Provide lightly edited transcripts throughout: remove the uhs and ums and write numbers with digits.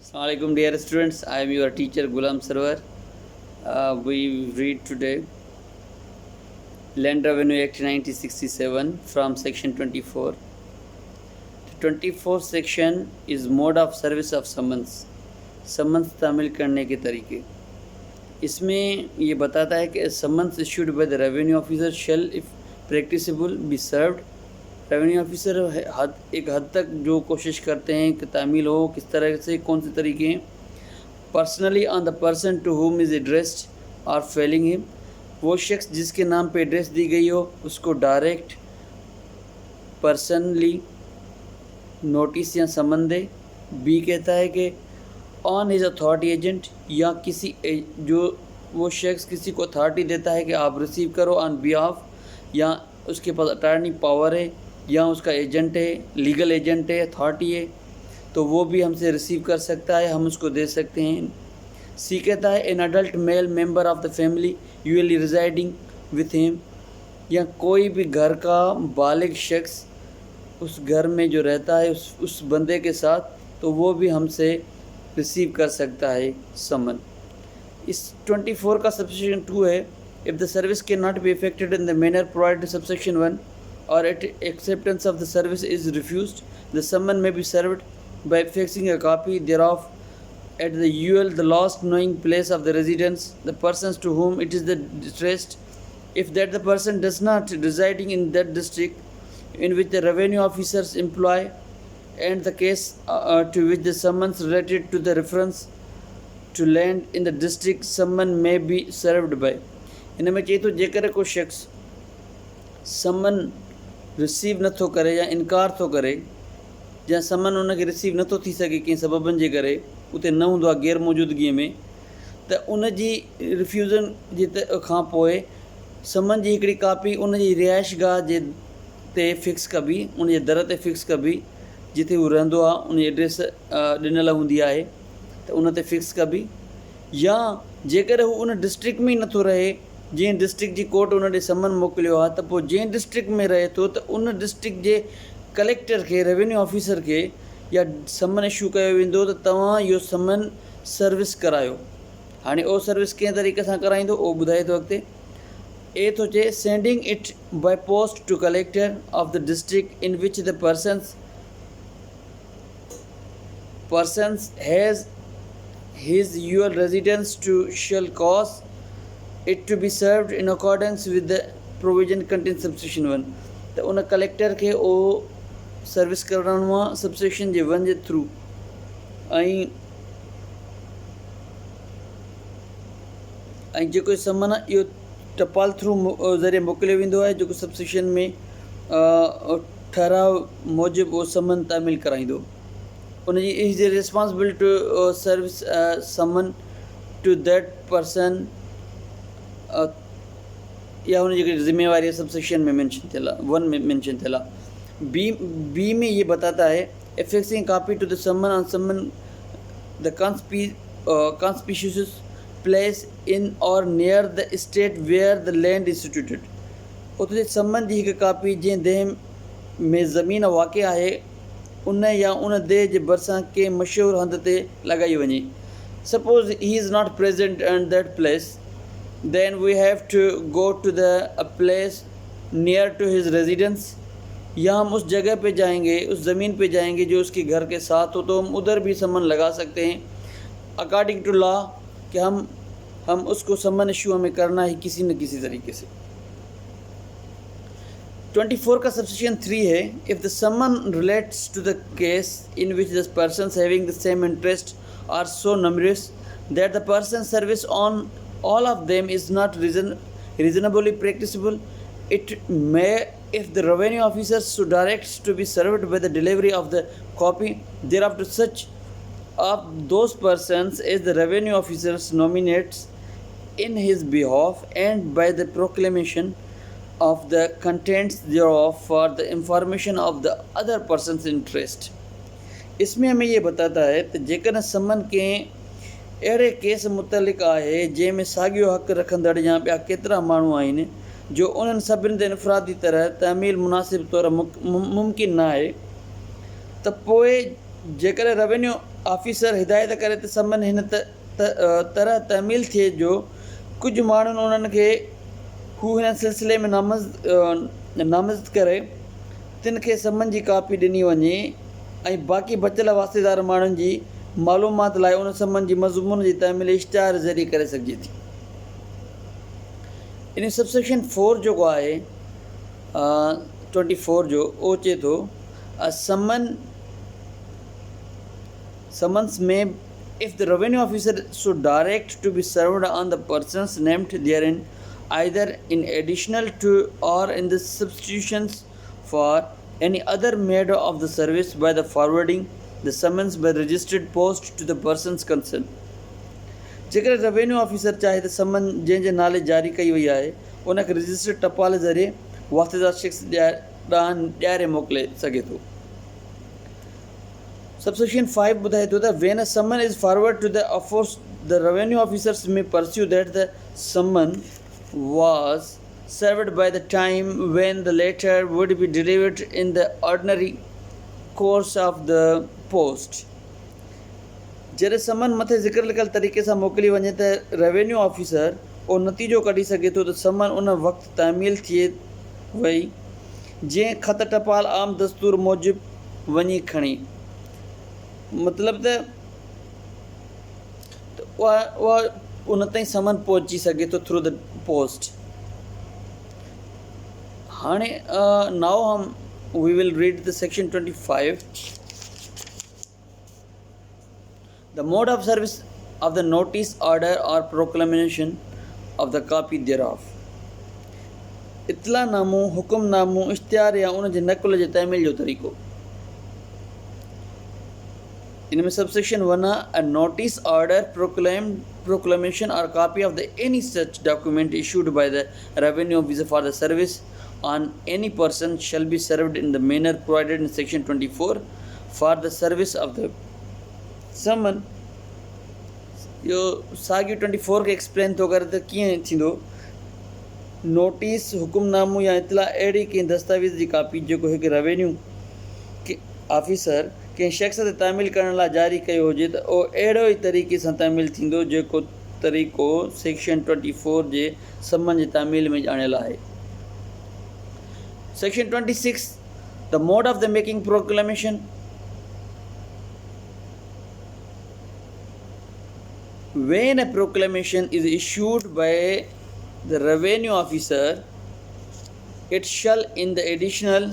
Assalamualaikum dear students, I am your teacher Gulam Sarwar. We read today Land Revenue Act 1967 from section 24. The 24th section is mode of service of summons. Summons तामील करने के तरीके। इसमें ये बताता है कि summons issued by the revenue officer shall if practicable be served. Revenue officer एक हद तक जो कोशिश करते हैं कि तामील हो, किस तरह से, कौन से तरीके हैं। Personally on the person to whom is addressed or failing him, वो शख्स जिसके नाम पे एड्रेस दी गई हो उसको डायरेक्ट पर्सनली नोटिस या समन दे। बी कहता है कि ऑन हिज अथॉरिटी एजेंट, या किसी जो वो शख्स किसी को अथॉरिटी देता है कि आप रिसीव करो ऑन बिहाफ, या उसके पास अटॉर्नी पावर है या उसका एजेंट है, लीगल एजेंट है, अथॉरिटी है, तो वो भी हमसे रिसीव कर सकता है, हम उसको दे सकते हैं। सी कहता है an adult male member of the family usually residing with हिम, या कोई भी घर का बालिग शख्स उस घर में जो रहता है उस बंदे के साथ, तो वो भी हमसे रिसीव कर सकता है समन। इस 24 का सबसेक्शन 2 है, if the service can not be affected in the manner provided subsection 1 or acceptance of the service is refused, the summon may be served by fixing a copy thereof at the last knowing place of the residence, the persons to whom it is addressed, if that the person does not residing in that district in which the revenue officers employ, and the case to which the summons related to the reference to land in the district summon may be served by। इनमें चाहिए तो जेकर को शख्स समन receive नथो करे या इनकार थो करे, जहाँ समन उनखे रिसीव नथो थी सघे कंहिं सबबनि जे करे, उते न हूंदो आहे गैर मौजूदगीअ में, त उन जी रिफ्यूज़न जे खां पोइ समन जी हिकिड़ी कापी उन जी रिहाइश गाह जे ते फिक्स कबी, उन जे दर ते फिक्स कबी, जिथे हू रहंदो आहे उन जी एड्रेस ॾिनल हूंदी आहे त उन ते फिक्स कबी। या जेकर हू उन डिस्ट्रिक्ट में ई नथो रहे, जंहिं डिस्ट्रिक्ट जी कोर्ट उन ॾे समन मोकिलियो आहे, त पोइ जंहिं डिस्ट्रिक्ट में रहे थो त उन डिस्ट्रिक्ट जे कलेक्टर खे, रेवेन्यू ऑफिसर खे या समन इशू कयो वेंदो त तव्हां इहो समन सर्विस करायो। हाणे उहो सर्विस कंहिं तरीक़े सां कराईंदो उहो ॿुधाए थो अॻिते। ए थो चए sending it by post to collector of the district in which the persons has his usual residence to shall cause it to be served in accordance with the provision contained subsection 1। त उन collector खे उहो service करणो आहे subsection जे 1 जे through. ऐं जेको समन आहे इहो टपाल थ्रू ज़रिए मोकिलियो वेंदो आहे, जेको सबसेक्शन में ठहराव मूजिबि उहो समन तामील कराईंदो। उन जी is responsible to service summon to that person, या हुन जी ज़िम्मेवारी सबसेक्शन में मेंशन थियल आहे, 1 में मेंशन थियल आहे। बी में ये बताता है affixing copy to the summon on summon the conspicuous place in or near the state where the land is situated. उते समन जी हिकु कापी जंहिं देह में ज़मीन वाक़ आहे उन या उन देह जे भरिसां कंहिं मशहूरु हंध ते लॻाई वञे। Suppose he is not present at that place, then we have to go to a place near to his residence, या हम उस जगह पे जाएंगे, उस ज़मीन पे जाएंगे जो उसके घर के साथ हो, तो हम उधर भी समन लगा सकते हैं अकॉर्डिंग टू लॉ, कि हम उसको समन इशू हमें करना है किसी न किसी तरीके से। 24 का सबसेक्शन 3 है, if the summon relates to the case in which the persons having the same interest are so numerous that the person service on all of them is not reasonably practicable, it may, if the revenue officers so directs to be served by the delivery of the copy thereafter such of those persons as the revenue officers nominates in his behalf, and by the proclamation of the contents thereof for the information of the other person's interest। इसमें हमें ये बताता है तो जेकर समन के अहिड़े case मुतलिक़ आहे जंहिंमें साॻियो हक़ रखंदड़ या ॿिया केतिरा माण्हू आहिनि जो उन्हनि सभिनी ते इनफ़रादी तरह तामील मुनासिब तौरु मुमकिन न आहे, त पोइ जेकर रेवेन्यू ऑफिसर हिदायत करे त समन हिन तरह तामील थिए जो कुझु माण्हुनि उन्हनि खे हू हिन सिलसिले में नामज़द करे तिन खे समन जी कापी ॾिनी वञे ऐं बाक़ी बचियल वास्तेदार माण्हुनि जी मालूमात लाइ उन समन जी मज़मून जी तामील इश्तिहार ज़रिए करे सघिजे थी। इन सबसेक्शन 4 जेको आहे 24 जो उहो चए थो summons may, if the revenue officer so direct, to be served on the persons named therein, either in additional to or in the substitutions for any other made of the service by the forwarding the summons by registered post to the persons concerned. जेकर revenue officer चाहे त समन जंहिंजे नाले जारी कई वई आहे उनखे रजिस्टर्ड टपाल ज़रिए वास्तेदार शख़्स ॾांहुं ॾियारे मोकिले सघे थो। Subsection 5 ॿुधाए थो त when a summon is forwarded to the office, the revenue officers may pursue that the summon was served by the time when the letter would be delivered in the ordinary course of the post. जॾहिं समन मथे ज़िक्र लिखियल तरीक़े सां मोकिली वञे त revenue officer उहो नतीजो कढी सघे थो त समन उन वक़्तु तामील थिए वई जंहिं ख़त टपाल आम दस्तूर मूजिबि वञी खणी, मतिलबु त उहा उन ताईं समन पहुची सघे थो थ्रू द पोस्ट। हाणे नाउ हम we will read the section 25। The mode of service of the notice, order or proclamation of the copy thereof. इतलानामो, हुक्मनामो, इश्तिहार या उन जे नक़ल जे तामील जो तरीक़ो। इनमें subsection 1 a notice, order, proclamation or copy of the any such document issued by the revenue officer for the service on any person shall be served in the manner provided in section 24 for the service of the समन। इहो साॻियो 24 खे explain थो करे त कीअं थींदो। Notice, हुकुमनामो या इतला अहिड़ी कंहिं दस्तावेज़ जी कापी जेको हिकु रेवेन्यू ऑफिसर कंहिं शख़्स ते तामील करण लाइ जारी कयो हुजे त उहो अहिड़ो ई तरीक़े सां तामील थींदो जेको तरीक़ो सेक्शन 24 जे समन जी तामील में ॼाणियल आहे। Section 26 the mode of the making proclamation. When a proclamation is issued by the revenue officer, it shall in the additional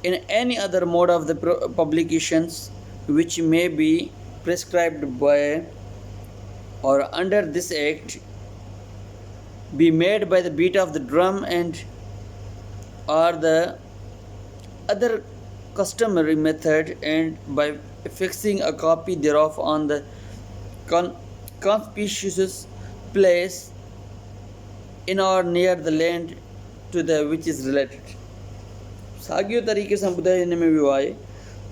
in any other mode of the publications which may be prescribed by or under this act be made by the beat of the drum and or the other customary method and by fixing a copy thereof on the conspicuous place in or near the land to the which is related। साॻियो तरीक़े सां ॿुधाए हिन में वियो आहे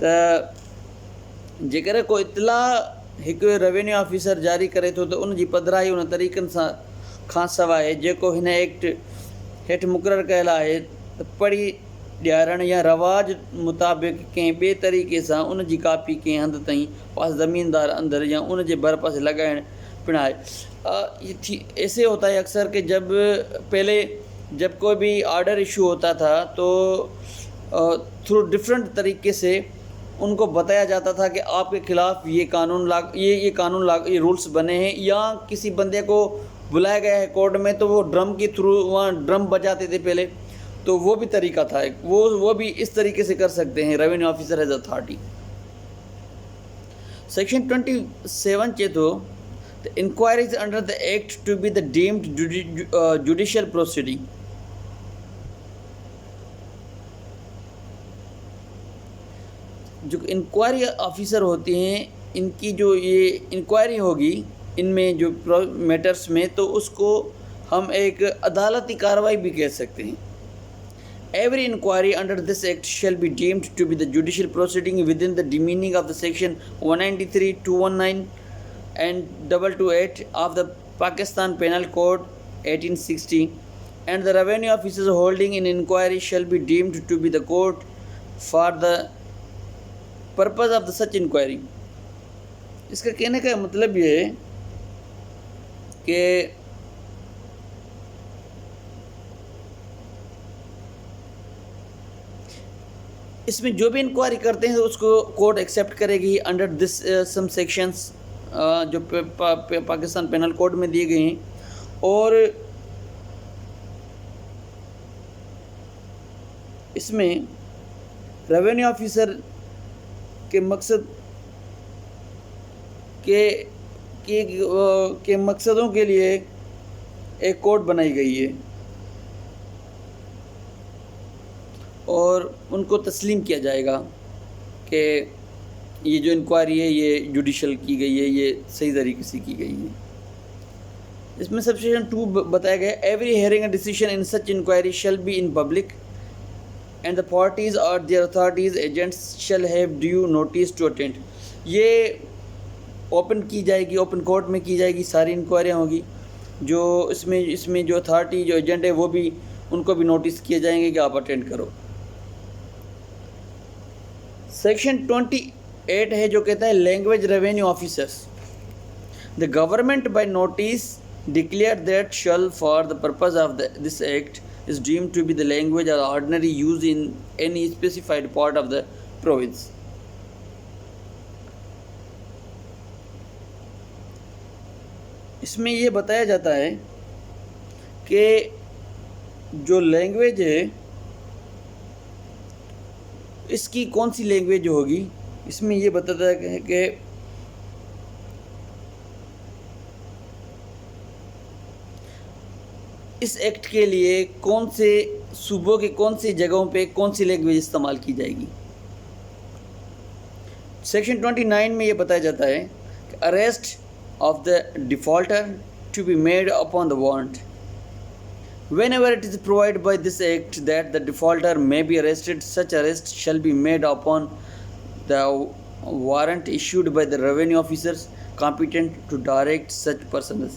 त जेकर को इतला हिकु रेवेन्यू ऑफिसर जारी करे थो त उन जी पधिराई उन तरीक़नि सां खां सवाइ जेको हिन एक्ट हेठि मुक़ररु कयल आहे त पढ़ी ॾियारणु या रवाज मुताबिक़ कंहिं ॿिए तरीक़े सां उन जी कापी कंहिं हंधि ताईं पास ज़मीनदार अंदरि या उन जे भर पासे लॻाइण पिण आहे। ऐसे होता है अक्सर कि जब कोई भी ऑर्डर इशू होता था तो थ्रू डिफरेंट तरीके से उनको बताया जाता था कि आपके ख़िलाफ़ ये रूल्स बने हैं, या किसी बंदे को बुलाया गया है कोर्ट में तो वो ड्रम के थ्रू वहाँ ड्रम बजाते थे पहले, तो वो भी तरीका था। वो भी इस तरीके से कर सकते हैं revenue officer as authority. Section 27 चे तो the inquiries under the act to be the deemed judicial proceeding. जो इंक्वायरी ऑफिसर होते हैं इनकी जो ये इंक्वायरी होगी इनमें जो मैटर्स में, तो उसको हम एक अदालती कार्रवाई भी कह सकते हैं। Every inquiry under this act shall be deemed to be the judicial proceeding within the meaning of the section 193, 219 and 228 of the Pakistan Penal Code 1860 and the revenue officers holding an inquiry shall be deemed to be the court for the purpose of the such inquiry. इसका कहने का मतलब ये है कि इसमें जो भी इंक्वायरी करते हैं उसको कोर्ट एक्सेप्ट करेगी अंडर दिस सम सेक्शंस जो पाकिस्तान पेनल कोड में दिए गए हैं। और इसमें रेवेन्यू ऑफिसर के मकसद के मकसदों के लिए एक कोड बनाई गई है और उनको तस्लीम किया जाएगा कि ये जो इंक्वायरी है ये जुडिशल की गई है, ये सही तरीके से की गई है। इसमें सबसेक्शन 2 बताया गया, every hearing and decision in such inquiry shall be in public and the parties or their authorities agents shall have due notice to attend. ये ओपन की जाएगी, ओपन कोर्ट में की जाएगी, सारी इंक्वायरियाँ होगी। जो इसमें जो अथॉरिटी जो एजेंट है वो भी, उनको भी नोटिस किए जाएंगे कि आप अटेंड करो। सेक्शन 28 है जो कहता है language revenue officers, the government by notice declare that shall for the purpose of this act is deemed to be the language or ordinary use in any specified part of the province. इसमें ये बताया जाता है कि जो language है इसकी कौन C language होगी, इसमें ये बताता है कि इस एक्ट के लिए कौन से सूबों के कौन सी जगहों पे कौन सी लैंग्वेज इस्तेमाल की जाएगी। सेक्शन 29 में ये बताया जाता है कि arrest of the defaulter to be made upon the warrant whenever it is provided by this act that the defaulter may be arrested, such arrest shall be made upon the warrant issued by the revenue officers competent to direct such persons.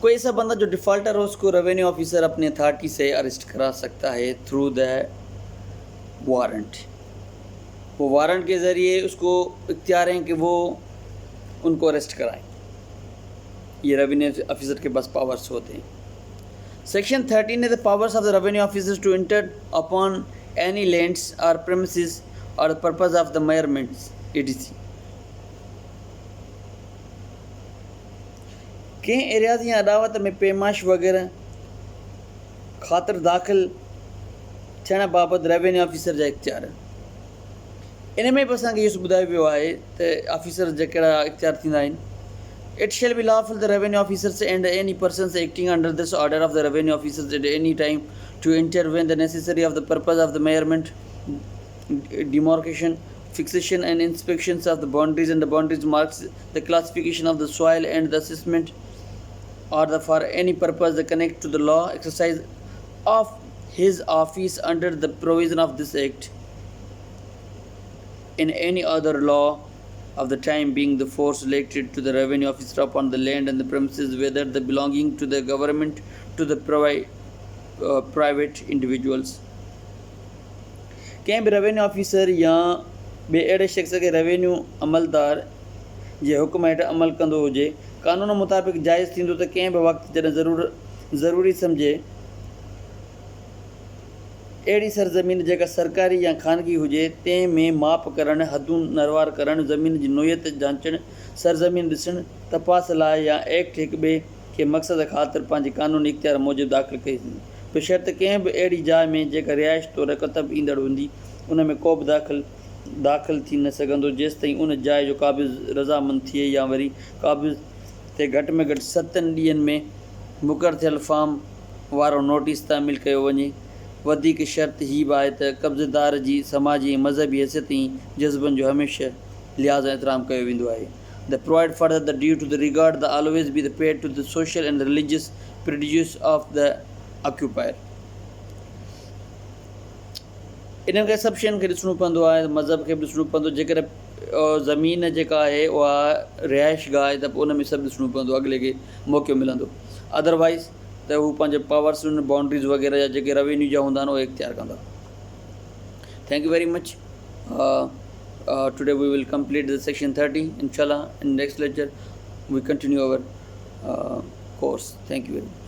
कोई ऐसा बंदा जो defaulter हो उसको revenue officer अपने authority से arrest करा सकता है थ्रू द वारंट। वो वारंट के ज़रिए उसको इख्तियार हैं कि वो उनको अरेस्ट कराएं। ये रेवेन्यू ऑफिसर के पास पावर्स होते हैं। सेक्शन 13 है the powers of the revenue officers to enter upon any lands और प्रेमिसेस और the purpose of the measurements etc. कंहिं एरियाज़ या अदावत में पैमाश वग़ैरह ख़ातिर दाख़िल थियण बाबति रेवेन्यू ऑफिसर जा इख्तियार, इन में बि असांखे इहो ॿुधायो वियो आहे त ऑफिसर जा कहिड़ा इख्तियार थींदा आहिनि। It shall be lawful the revenue officers and any persons acting under this order of the revenue officers at any time to enter when the necessary of the purpose of the measurement demarcation fixation and inspections of the boundaries and the boundaries marks the classification of the soil and the assessment or the for any purpose that connect to the law exercise of his office under the provision of this act in any other law of the time being the force elected to the revenue officer upon the land and the premises whether the belonging to the government to the private individuals. कंहिं बि revenue officer या ॿिए अहिड़े शख़्स खे revenue अमलदार जे हुकुम हेठि अमल कंदो हुजे, कानून मुताबिक़ जाइज़ थींदो त कंहिं बि वक़्तु जॾहिं ज़रूरी सम्झे अहिड़ी सरज़मीन जेका सरकारी या ख़ानगी हुजे तंहिं में माप करणु, हदूं नरवार करणु, ज़मीन जी नोयत जांचणु, सरज़मीन ॾिसणु, तपास लाइ या एक्ट हिक ॿिए खे मक़सद ख़ातिर पंहिंजे कानूनी इख्तियार मूजिबि दाख़िल कई बशर्त कंहिं बि अहिड़ी जाइ में जेका रिहाइश तौरु कतब ईंदड़ हूंदी उन में को बि दाख़िल थी न सघंदो जेसि ताईं उन जाइ जो क़ाबिज़ रज़ामंद थिए या वरी क़ाबिज़ ते घटि में घटि 7 ॾींहंनि में मुक़ररु थियल फार्म वारो नोटिस तामील कयो वञे। वधीक शर्त हीअ बि आहे त कब्ज़ेदार जी समाजी ऐं मज़हबी हैसियत ऐं जज़्बनि जो हमेशह लिहाज़ एतिराम कयो वेंदो आहे। The provide further the due to the regard the always be the paid to the social and religious prejudice of the occupier. इन्हनि खे सभु शयुनि खे ॾिसणो पवंदो आहे, मज़हब खे बि ॾिसणो पवंदो। जेकर ज़मीन जेका आहे उहा रिहाइश गाह आहे त पोइ उन में सभु ॾिसणो पवंदो अॻिले खे मौक़ो मिलंदो। अदरवाइज़ त हू पंहिंजे पावर्स बाउंड्रीज़ वग़ैरह जा जेके रेवेन्यू जा हूंदा आहिनि उहे इख्तियार कंदा। Thank U very much. Today we will complete the section 30 inshallah. In next lecture we continue our course. Thank you very much.